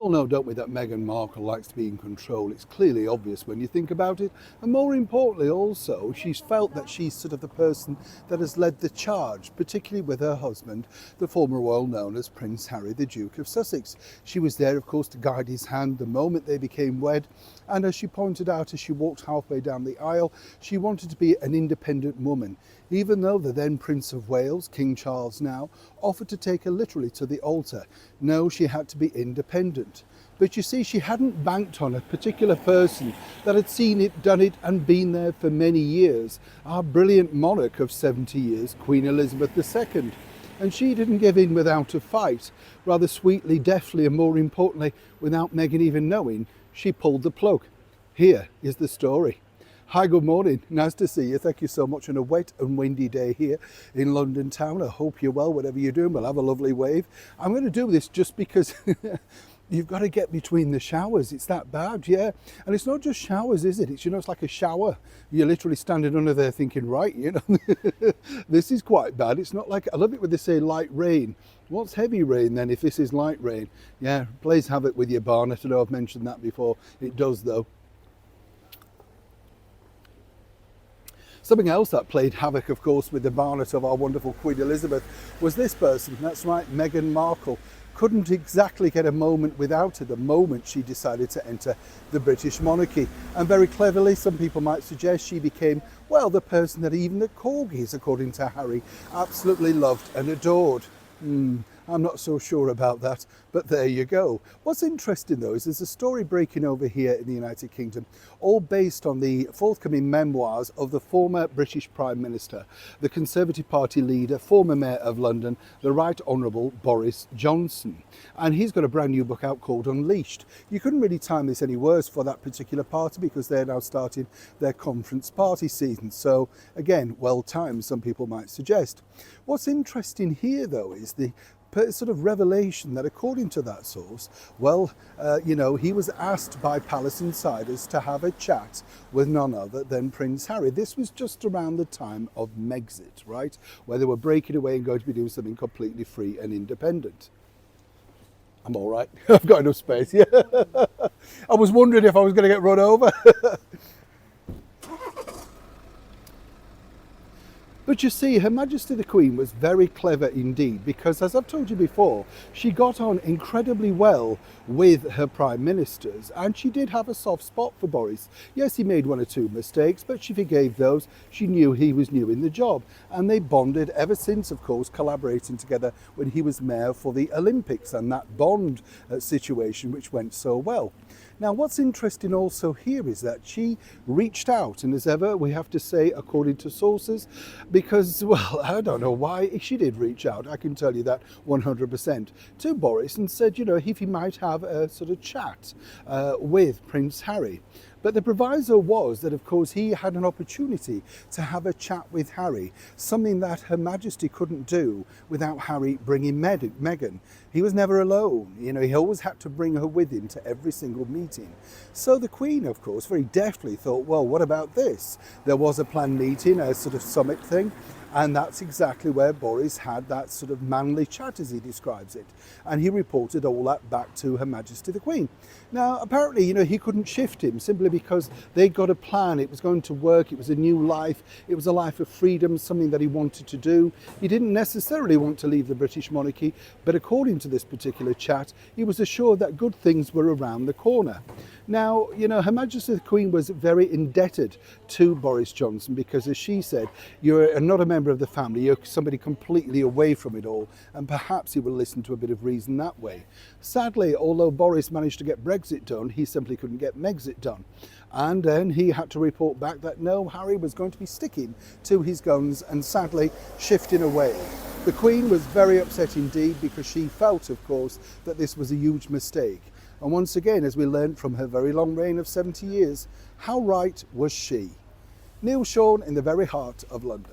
All know, don't we, that Meghan Markle likes to be in control. It's clearly obvious when you think about it. And more importantly, also, she's felt that she's sort of the person that has led the charge, particularly with her husband, the former royal known as Prince Harry, the Duke of Sussex. She was there, of course, to guide his hand the moment they became wed. And as she pointed out as she walked halfway down the aisle, she wanted to be an independent woman, even though the then Prince of Wales, King Charles now, offered to take her literally to the altar. No, she had to be independent. But you see, she hadn't banked on a particular person that had seen it, done it, and been there for many years. Our brilliant monarch of 70 years, Queen Elizabeth II. And she didn't give in without a fight. Rather sweetly, deftly, and more importantly, without Meghan even knowing, she pulled the plug. Here is the story. Hi, good morning. Nice to see you. Thank you so much on a wet and windy day here in London town. I hope you're well, whatever you're doing. We'll have a lovely wave. I'm going to do this just because you've got to get between the showers. It's that bad, yeah. And it's not just showers, is it? It's, it's like a shower. You're literally standing under there thinking, right, this is quite bad. It's not like, I love it when they say light rain. What's heavy rain then if this is light rain? Yeah, plays havoc with your barn. I know I've mentioned that before. It does though. Something else that played havoc, of course, with the barnet of our wonderful Queen Elizabeth was this person. That's right, Meghan Markle. Couldn't exactly get a moment without her the moment she decided to enter the British monarchy. And very cleverly, some people might suggest, she became, well, the person that even the corgis, according to Harry, absolutely loved and adored. I'm not so sure about that, but there you go. What's interesting though is there's a story breaking over here in the United Kingdom, all based on the forthcoming memoirs of the former British Prime Minister, the Conservative Party leader, former Mayor of London, the Right Honourable Boris Johnson. And he's got a brand new book out called Unleashed. You couldn't really time this any worse for that particular party because they're now starting their conference party season. So again, well timed, some people might suggest. What's interesting here though is the sort of revelation that according to that source, well, he was asked by palace insiders to have a chat with none other than Prince Harry. This was just around the time of Megxit, right? Where they were breaking away and going to be doing something completely free and independent. I'm all right. I've got enough space. Yeah. I was wondering if I was going to get run over. But you see, Her Majesty the Queen was very clever indeed because, as I've told you before, she got on incredibly well with her prime ministers and she did have a soft spot for Boris. Yes, he made one or two mistakes, but she forgave those. She knew he was new in the job and they bonded ever since, of course, collaborating together when he was mayor for the Olympics and that bond situation which went so well. Now, what's interesting also here is that she reached out, and as ever, we have to say, according to sources, because, well, I don't know why she did reach out, I can tell you that 100%, to Boris and said, if he might have a sort of chat with Prince Harry. But the proviso was that, of course, he had an opportunity to have a chat with Harry, something that Her Majesty couldn't do without Harry bringing Meghan. He was never alone. He always had to bring her with him to every single meeting. So the Queen, of course, very deftly thought, well, what about this? There was a planned meeting, a sort of summit thing. And that's exactly where Boris had that sort of manly chat, as he describes it. And he reported all that back to Her Majesty the Queen. Now, apparently, he couldn't shift him simply because they'd got a plan. It was going to work. It was a new life. It was a life of freedom, something that he wanted to do. He didn't necessarily want to leave the British monarchy, but according to this particular chat, he was assured that good things were around the corner. Now, Her Majesty the Queen was very indebted to Boris Johnson because, as she said, you're not a member of the family, you're somebody completely away from it all, and perhaps he will listen to a bit of reason that way. Sadly, although Boris managed to get Brexit done, he simply couldn't get Megxit done. And then he had to report back that no, Harry was going to be sticking to his guns and sadly shifting away. The Queen was very upset indeed because she felt, of course, that this was a huge mistake. And once again, as we learned from her very long reign of 70 years, how right was she? Neil Sean in the very heart of London.